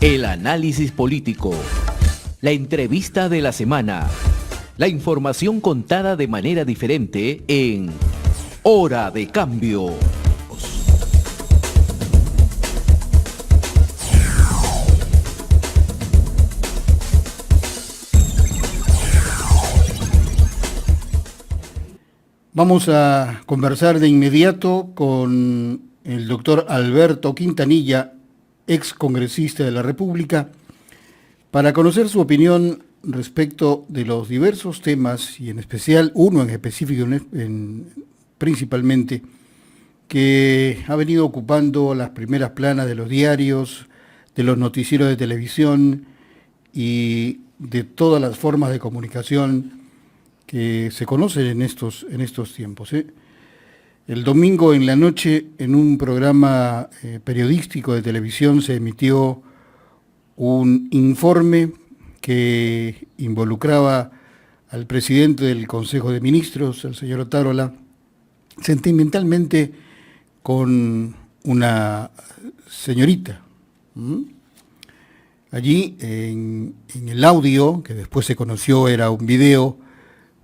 El análisis político, la entrevista de la semana, la información contada de manera diferente en Hora de Cambio. Vamos a conversar de inmediato con el doctor Alberto Quintanilla, ex congresista de la República, para conocer su opinión respecto de los diversos temas, y en especial uno en específico, principalmente, que ha venido ocupando las primeras planas de los diarios, de los noticieros de televisión y de todas las formas de comunicación que se conocen en estos tiempos. El domingo en la noche, en un programa periodístico de televisión, se emitió un informe que involucraba al presidente del Consejo de Ministros, el señor Otárola, sentimentalmente con una señorita. Allí, en el audio, que después se conoció era un video,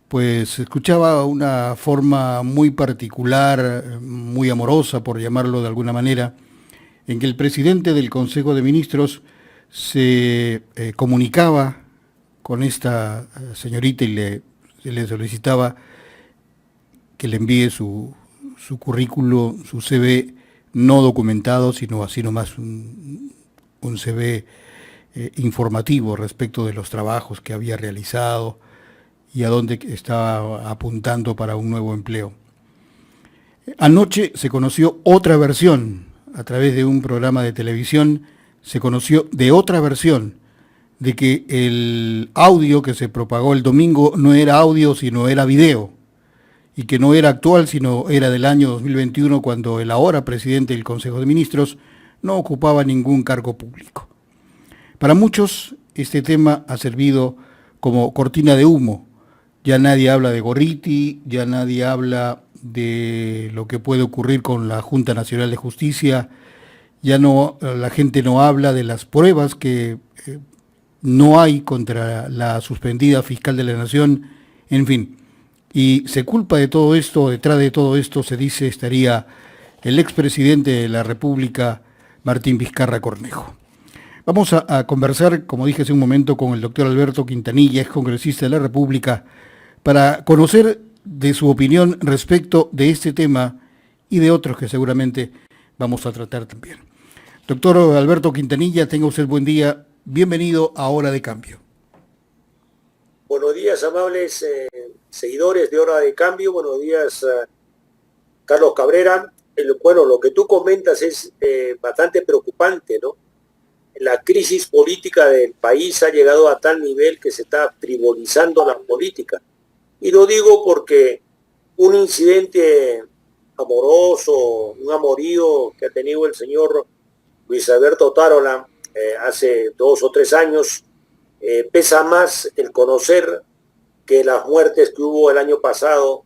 pues se escuchaba una forma muy particular, muy amorosa, por llamarlo de alguna manera, en que el presidente del Consejo de Ministros se comunicaba con esta señorita y le solicitaba que le envíe su currículo, su CV no documentado, sino así nomás un CV informativo respecto de los trabajos que había realizado y a dónde estaba apuntando para un nuevo empleo. Anoche se conoció otra versión, a través de un programa de televisión, se conoció de otra versión, de que el audio que se propagó el domingo no era audio, sino era video, y que no era actual, sino era del año 2021, cuando el ahora presidente del Consejo de Ministros no ocupaba ningún cargo público. Para muchos, este tema ha servido como cortina de humo. Ya nadie habla de Gorriti, ya nadie habla de lo que puede ocurrir con la Junta Nacional de Justicia, la gente no habla de las pruebas que no hay contra la suspendida fiscal de la Nación, en fin. Y se culpa de todo esto, detrás de todo esto se dice estaría el expresidente de la República, Martín Vizcarra Cornejo. Vamos a conversar, como dije hace un momento, con el doctor Alberto Quintanilla, ex congresista de la República, para conocer de su opinión respecto de este tema y de otros que seguramente vamos a tratar también. Doctor Alberto Quintanilla, tenga usted buen día. Bienvenido a Hora de Cambio. Buenos días, amables seguidores de Hora de Cambio. Buenos días, Carlos Cabrera. Lo que tú comentas es bastante preocupante, ¿no? La crisis política del país ha llegado a tal nivel que se está frivolizando la política. Y lo digo porque un incidente amoroso, un amorío que ha tenido el señor Luis Alberto Otárola hace 2 o 3 años, pesa más el conocer que las muertes que hubo el año pasado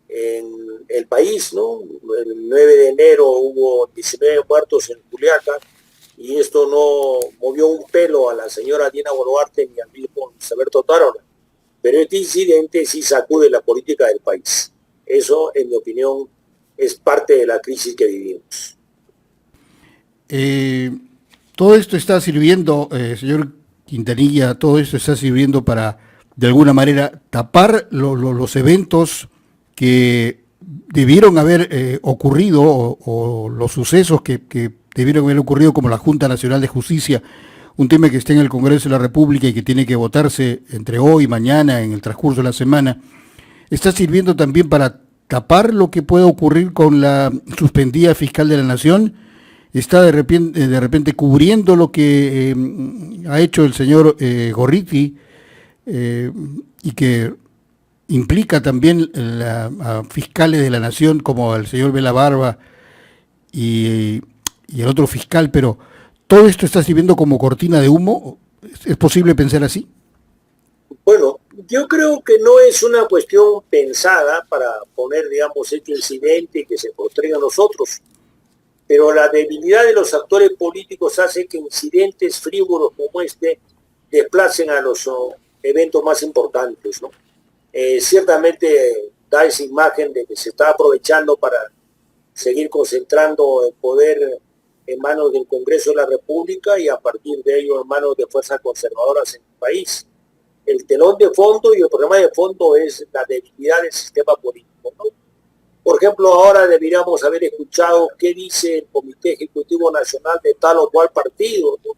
en el país, ¿no? El 9 de enero hubo 19 muertos en Juliaca y esto no movió un pelo a la señora Dina Boluarte ni al mismo Luis Alberto Otárola. Pero este incidente sí sacude la política del país. Eso, en mi opinión, es parte de la crisis que vivimos. Todo esto está sirviendo, señor Quintanilla, todo esto está sirviendo para, de alguna manera, tapar los eventos que debieron haber ocurrido o los sucesos que debieron haber ocurrido, como la Junta Nacional de Justicia, un tema que está en el Congreso de la República y que tiene que votarse entre hoy y mañana en el transcurso de la semana. Está sirviendo también para tapar lo que pueda ocurrir con la suspendida fiscal de la Nación. Está de repente cubriendo lo que ha hecho el señor Gorriti y que implica también a fiscales de la Nación como el señor Vela Barba y el otro fiscal, pero ¿todo esto está sirviendo como cortina de humo? ¿Es posible pensar así? Bueno, yo creo que no es una cuestión pensada para poner, digamos, este incidente que se posterga a nosotros. pero la debilidad de los actores políticos hace que incidentes frívolos como este desplacen a los eventos más importantes, ¿no? Ciertamente da esa imagen de que se está aprovechando para seguir concentrando el poder en manos del Congreso de la República y a partir de ello en manos de fuerzas conservadoras en el país. El telón de fondo y el problema de fondo es la debilidad del sistema político, ¿no? Por ejemplo, ahora deberíamos haber escuchado qué dice el Comité Ejecutivo Nacional de tal o cual partido, ¿no?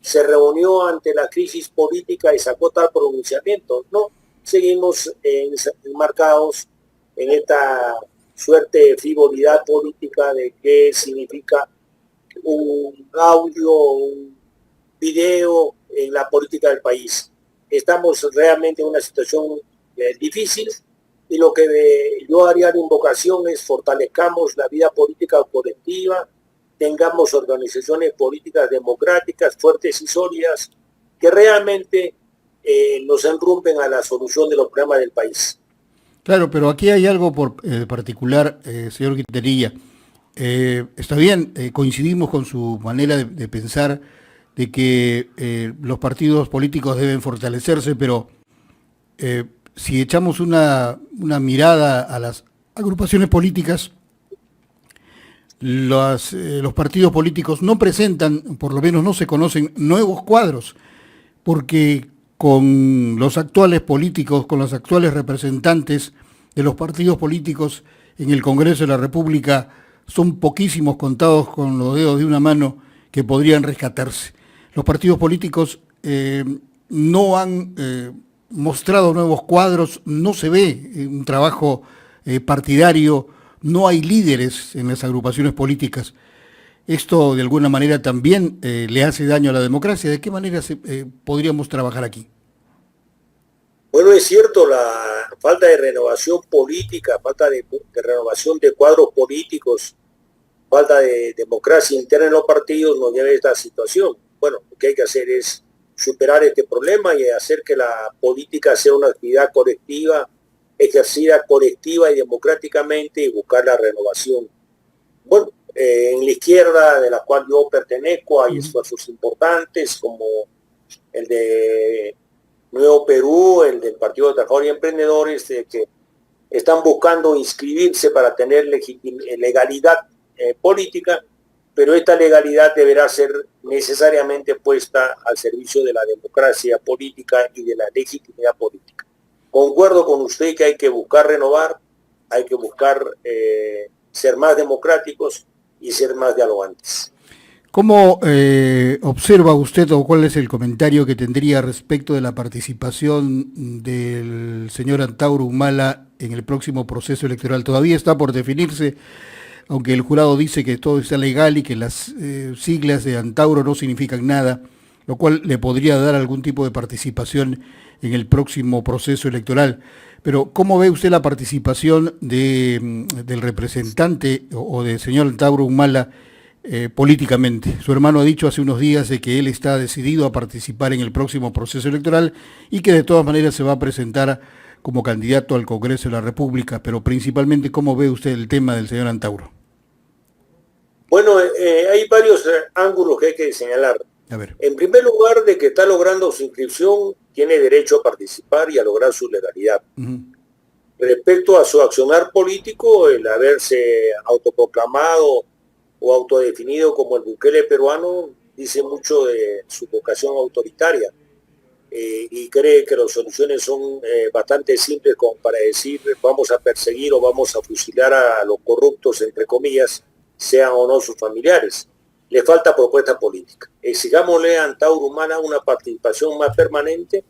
Se reunió ante la crisis política y sacó tal pronunciamiento, ¿no? Seguimos enmarcados en esta suerte de frivolidad política de qué significa un audio, un video en la política del país. Estamos realmente en una situación difícil y lo que yo haría de invocación es fortalezcamos la vida política colectiva, tengamos organizaciones políticas democráticas fuertes y sólidas que realmente nos enrumpen a la solución de los problemas del país. Claro, pero aquí hay algo particular, señor Quintanilla. Está bien, coincidimos con su manera de pensar de que los partidos políticos deben fortalecerse, pero si echamos una mirada a las agrupaciones políticas, los partidos políticos no presentan, por lo menos no se conocen, nuevos cuadros, porque con los actuales políticos, con los actuales representantes de los partidos políticos en el Congreso de la República, son poquísimos, contados con los dedos de una mano, que podrían rescatarse. Los partidos políticos no han mostrado nuevos cuadros, no se ve un trabajo partidario, no hay líderes en las agrupaciones políticas. Esto de alguna manera también le hace daño a la democracia. ¿De qué manera podríamos trabajar aquí? Bueno, es cierto, la falta de renovación política, falta de renovación de cuadros políticos, falta de democracia interna en los partidos nos lleva a esta situación. Bueno, lo que hay que hacer es superar este problema y hacer que la política sea una actividad colectiva, ejercida colectiva y democráticamente y buscar la renovación. Bueno, en la izquierda, de la cual yo pertenezco, hay esfuerzos importantes como el de Nuevo Perú, el del Partido de Trabajadores y Emprendedores, que están buscando inscribirse para tener legalidad política, pero esta legalidad deberá ser necesariamente puesta al servicio de la democracia política y de la legitimidad política. Concuerdo con usted que hay que buscar renovar, hay que buscar ser más democráticos y ser más dialogantes. ¿Cómo observa usted o cuál es el comentario que tendría respecto de la participación del señor Antauro Humala en el próximo proceso electoral? Todavía está por definirse, aunque el jurado dice que todo está legal y que las siglas de Antauro no significan nada, lo cual le podría dar algún tipo de participación en el próximo proceso electoral. Pero ¿cómo ve usted la participación del representante o del señor Antauro Humala políticamente? Su hermano ha dicho hace unos días de que él está decidido a participar en el próximo proceso electoral y que de todas maneras se va a presentar como candidato al Congreso de la República, pero principalmente, ¿cómo ve usted el tema del señor Antauro? Bueno, hay varios ángulos que hay que señalar. A ver. En primer lugar, de que está logrando su inscripción, tiene derecho a participar y a lograr su legalidad. Respecto a su accionar político, el haberse autoproclamado o autodefinido como el Bukele peruano dice mucho de su vocación autoritaria y cree que las soluciones son bastante simples como para decir vamos a perseguir o vamos a fusilar a los corruptos, entre comillas, sean o no sus familiares. Le falta propuesta política. Exigámosle a Antauro Humala una participación más permanente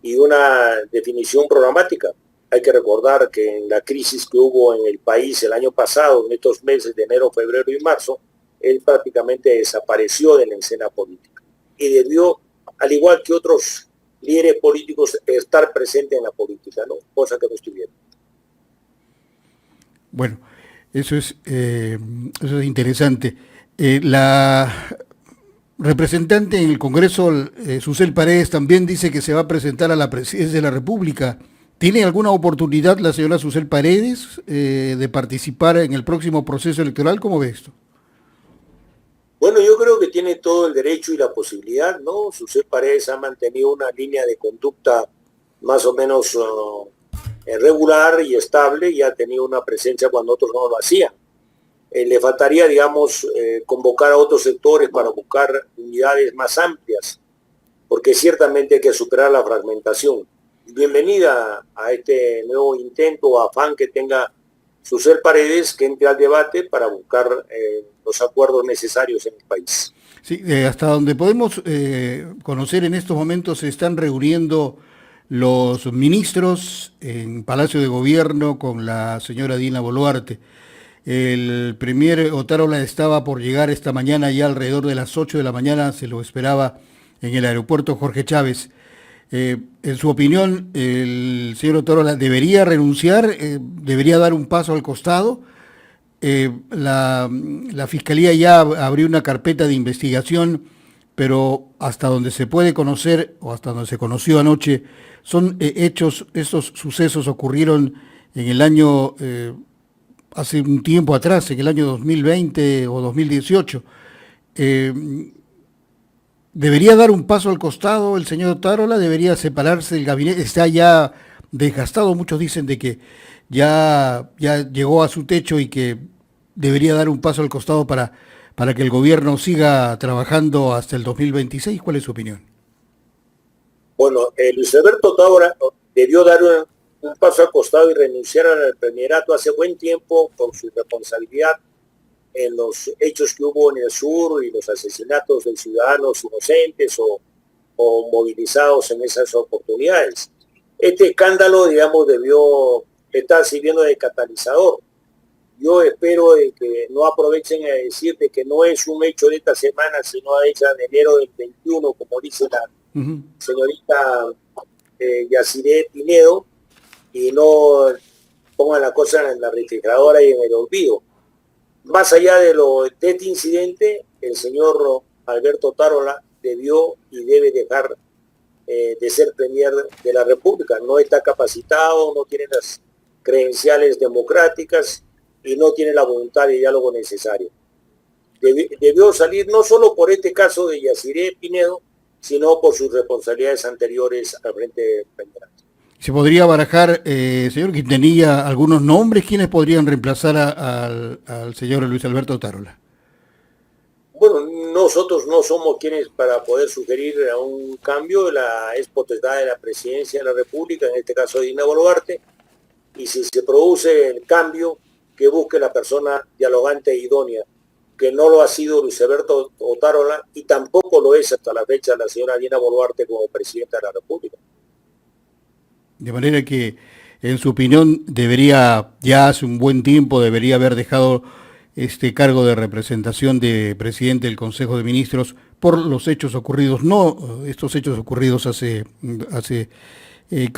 y una definición programática. Hay que recordar que en la crisis que hubo en el país el año pasado, en estos meses de enero, febrero y marzo, él prácticamente desapareció de la escena política y debió, al igual que otros líderes políticos, estar presente en la política, ¿no? Cosa que no estoy viendo. Bueno, eso es interesante. La representante en el Congreso, Susel Paredes, también dice que se va a presentar a la presidencia de la República. ¿Tiene alguna oportunidad la señora Susel Paredes de participar en el próximo proceso electoral? ¿Cómo ve esto? creo que tiene todo el derecho y la posibilidad, ¿no? Susel Paredes ha mantenido una línea de conducta más o menos regular y estable y ha tenido una presencia cuando otros no lo hacían. Le faltaría, digamos, convocar a otros sectores para buscar unidades más amplias, porque ciertamente hay que superar la fragmentación. Bienvenida a este nuevo intento o afán que tenga Susel Paredes, que entre al debate para buscar los acuerdos necesarios en el país. Sí, hasta donde podemos conocer en estos momentos se están reuniendo los ministros en Palacio de Gobierno con la señora Dina Boluarte. El premier Otárola estaba por llegar esta mañana, ya alrededor de las 8 de la mañana, se lo esperaba en el aeropuerto Jorge Chávez. En su opinión, el señor Otárola debería renunciar, debería dar un paso al costado. La Fiscalía ya abrió una carpeta de investigación, pero hasta donde se puede conocer, o hasta donde se conoció anoche, son hechos, estos sucesos ocurrieron en el año, hace un tiempo atrás, en el año 2020 o 2018. ¿Debería dar un paso al costado el señor Otárola? ¿Debería separarse del gabinete? Está ya desgastado, muchos dicen de que ya llegó a su techo y que debería dar un paso al costado para que el gobierno siga trabajando hasta el 2026. ¿Cuál es su opinión? Bueno, Luis Alberto Otárola debió dar un paso al costado y renunciar al premierato hace buen tiempo por su responsabilidad en los hechos que hubo en el sur y los asesinatos de ciudadanos inocentes o movilizados en esas oportunidades. Este escándalo, digamos, debió estar sirviendo de catalizador. Yo espero que no aprovechen a decir de que no es un hecho de esta semana, sino hecho en enero del 21, como dice la señorita Yaciré Pinedo, y no pongan la cosa en la refrigeradora y en el olvido. Más allá de este incidente, el señor Alberto Otárola debió y debe dejar de ser premier de la República. No está capacitado, no tiene las credenciales democráticas y no tiene la voluntad de diálogo necesario. Debió salir no solo por este caso de Yaciré Pinedo, sino por sus responsabilidades anteriores al frente del premierato. ¿Se podría barajar, señor Quintanilla, algunos nombres? ¿Quiénes podrían reemplazar al señor Luis Alberto Otárola? Bueno, nosotros no somos quienes para poder sugerir a un cambio. Es potestad de la Presidencia de la República, en este caso de Dina Boluarte, y si se produce el cambio, que busque la persona dialogante e idónea, que no lo ha sido Luis Alberto Otárola y tampoco lo es hasta la fecha la señora Dina Boluarte como Presidenta de la República. De manera que, en su opinión, ya hace un buen tiempo, debería haber dejado este cargo de representación de presidente del Consejo de Ministros por los hechos ocurridos, no estos hechos ocurridos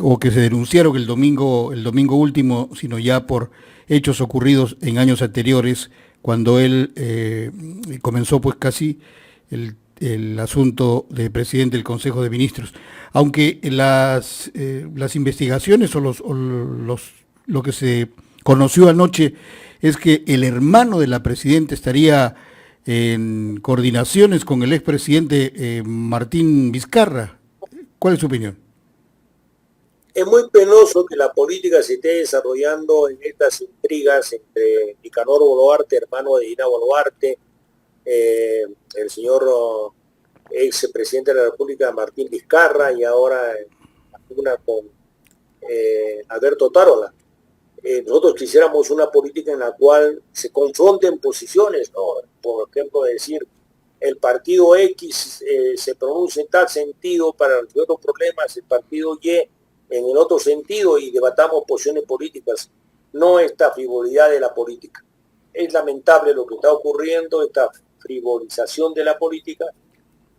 o que se denunciaron el domingo último, sino ya por hechos ocurridos en años anteriores, cuando él comenzó pues casi el asunto de presidente del Consejo de Ministros. Aunque las investigaciones o lo que se conoció anoche es que el hermano de la presidenta estaría en coordinaciones con el expresidente Martín Vizcarra. ¿Cuál es su opinión? Es muy penoso que la política se esté desarrollando en estas intrigas entre Nicanor Boluarte, hermano de Dina Boluarte, el señor ex presidente de la República Martín Vizcarra y ahora una con Alberto Otárola. Nosotros quisiéramos una política en la cual se confronten posiciones, ¿no? Por ejemplo, decir, el partido X se pronuncia en tal sentido para resolver los problemas, el partido Y en el otro sentido, y debatamos posiciones políticas, no esta frivolidad de la política. Es lamentable lo que está ocurriendo, esta frivolización de la política,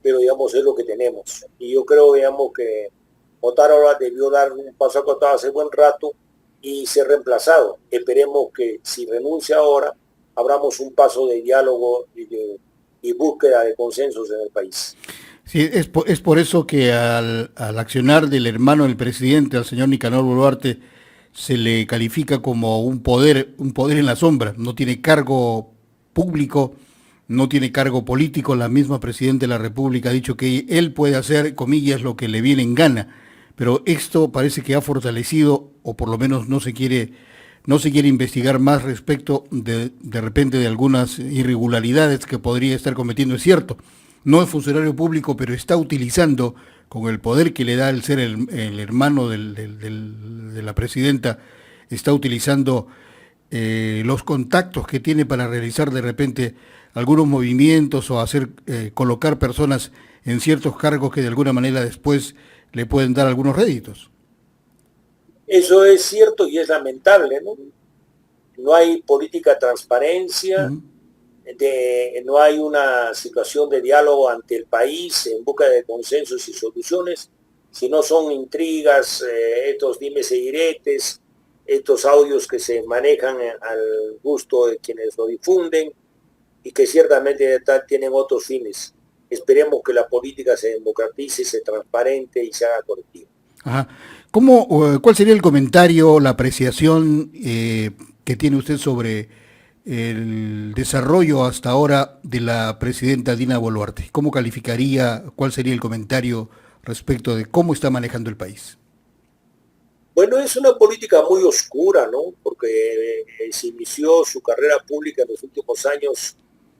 pero digamos es lo que tenemos. Y yo creo, digamos, que Otárola debió dar un paso al costado hace buen rato y ser reemplazado. Esperemos que si renuncia ahora, abramos un paso de diálogo y búsqueda de consensos en el país. Sí, es por eso que al accionar del hermano del presidente, al señor Nicanor Boluarte, se le califica como un poder en la sombra. No tiene cargo público, no tiene cargo político. La misma Presidenta de la República ha dicho que él puede hacer, comillas, lo que le viene en gana, pero esto parece que ha fortalecido, o por lo menos no se quiere investigar más respecto de repente de algunas irregularidades que podría estar cometiendo. Es cierto, no es funcionario público, pero está utilizando, con el poder que le da el ser el hermano de la presidenta, está utilizando los contactos que tiene para realizar de repente algunos movimientos o hacer colocar personas en ciertos cargos que de alguna manera después le pueden dar algunos réditos. Eso es cierto y es lamentable, ¿no? No hay política de transparencia, no hay una situación de diálogo ante el país en busca de consensos y soluciones, sino son intrigas, estos dimes y diretes, estos audios que se manejan al gusto de quienes lo difunden y que ciertamente tienen otros fines. Esperemos que la política se democratice, se transparente y se haga colectiva. Ajá. ¿Cuál sería el comentario, la apreciación que tiene usted sobre el desarrollo hasta ahora de la presidenta Dina Boluarte? ¿Cómo calificaría, cuál sería el comentario respecto de cómo está manejando el país? Bueno, es una política muy oscura, ¿no? Porque se inició su carrera pública en los últimos años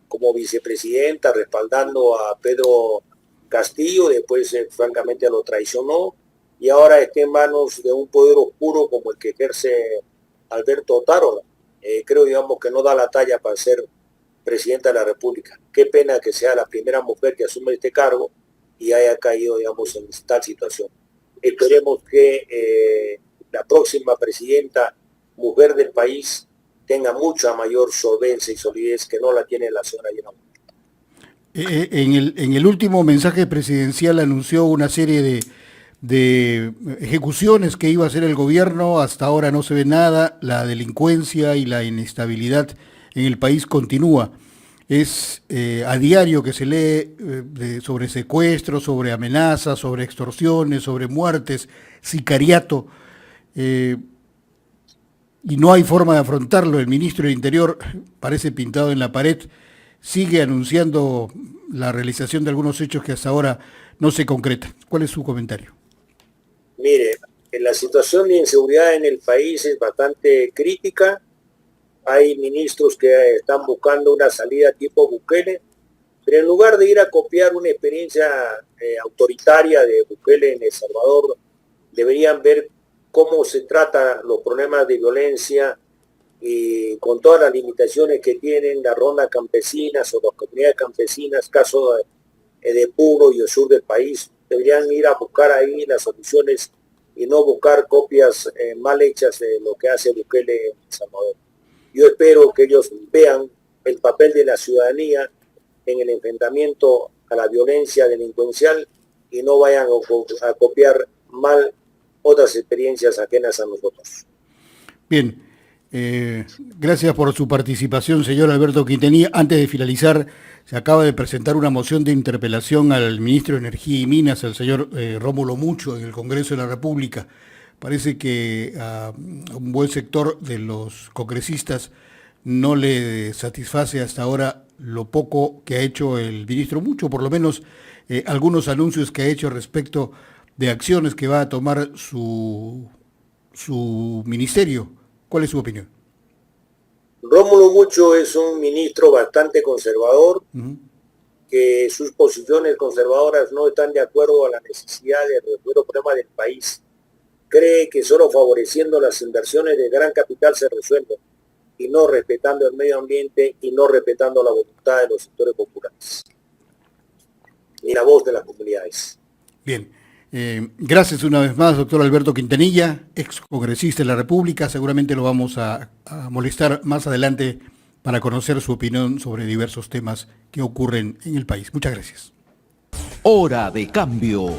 como vicepresidenta, respaldando a Pedro Castillo, después francamente lo traicionó, y ahora está en manos de un poder oscuro como el que ejerce Alberto Otárola. Creo, digamos, que no da la talla para ser presidenta de la República. Qué pena que sea la primera mujer que asume este cargo y haya caído, digamos, en tal situación. Esperemos que la próxima presidenta mujer del país tenga mucha mayor solvencia y solidez que no la tiene la señora Dina Boluarte. En el último mensaje presidencial anunció una serie de ejecuciones que iba a hacer el gobierno. Hasta ahora no se ve nada. La delincuencia y la inestabilidad en el país continúa. Es a diario que se lee sobre secuestros, sobre amenazas, sobre extorsiones, sobre muertes, sicariato, y no hay forma de afrontarlo. El ministro del Interior, parece pintado en la pared, sigue anunciando la realización de algunos hechos que hasta ahora no se concretan. ¿Cuál es su comentario? Mire, la situación de inseguridad en el país es bastante crítica. Hay ministros que están buscando una salida tipo Bukele, pero en lugar de ir a copiar una experiencia autoritaria de Bukele en El Salvador, deberían ver cómo se trata los problemas de violencia y con todas las limitaciones que tienen las rondas campesinas o las comunidades campesinas, caso de Puno y el sur del país. Deberían ir a buscar ahí las soluciones y no buscar copias mal hechas de lo que hace Bukele en El Salvador. Yo espero que ellos vean el papel de la ciudadanía en el enfrentamiento a la violencia delincuencial y no vayan a copiar mal otras experiencias ajenas a nosotros. Bien, gracias por su participación, señor Alberto Quintanilla. Antes de finalizar, se acaba de presentar una moción de interpelación al ministro de Energía y Minas, al señor Rómulo Mucho, en el Congreso de la República. Parece que a un buen sector de los congresistas no le satisface hasta ahora lo poco que ha hecho el ministro Mucho, por lo menos algunos anuncios que ha hecho respecto de acciones que va a tomar su ministerio. ¿Cuál es su opinión? Rómulo Mucho es un ministro bastante conservador, que sus posiciones conservadoras no están de acuerdo a la necesidad de resolver los problemas del país. Cree que solo favoreciendo las inversiones de gran capital se resuelven, y no respetando el medio ambiente y no respetando la voluntad de los sectores populares, ni la voz de las comunidades. Bien. Gracias una vez más, doctor Alberto Quintanilla, ex congresista de la República. Seguramente lo vamos a molestar más adelante para conocer su opinión sobre diversos temas que ocurren en el país. Muchas gracias. Hora de cambio.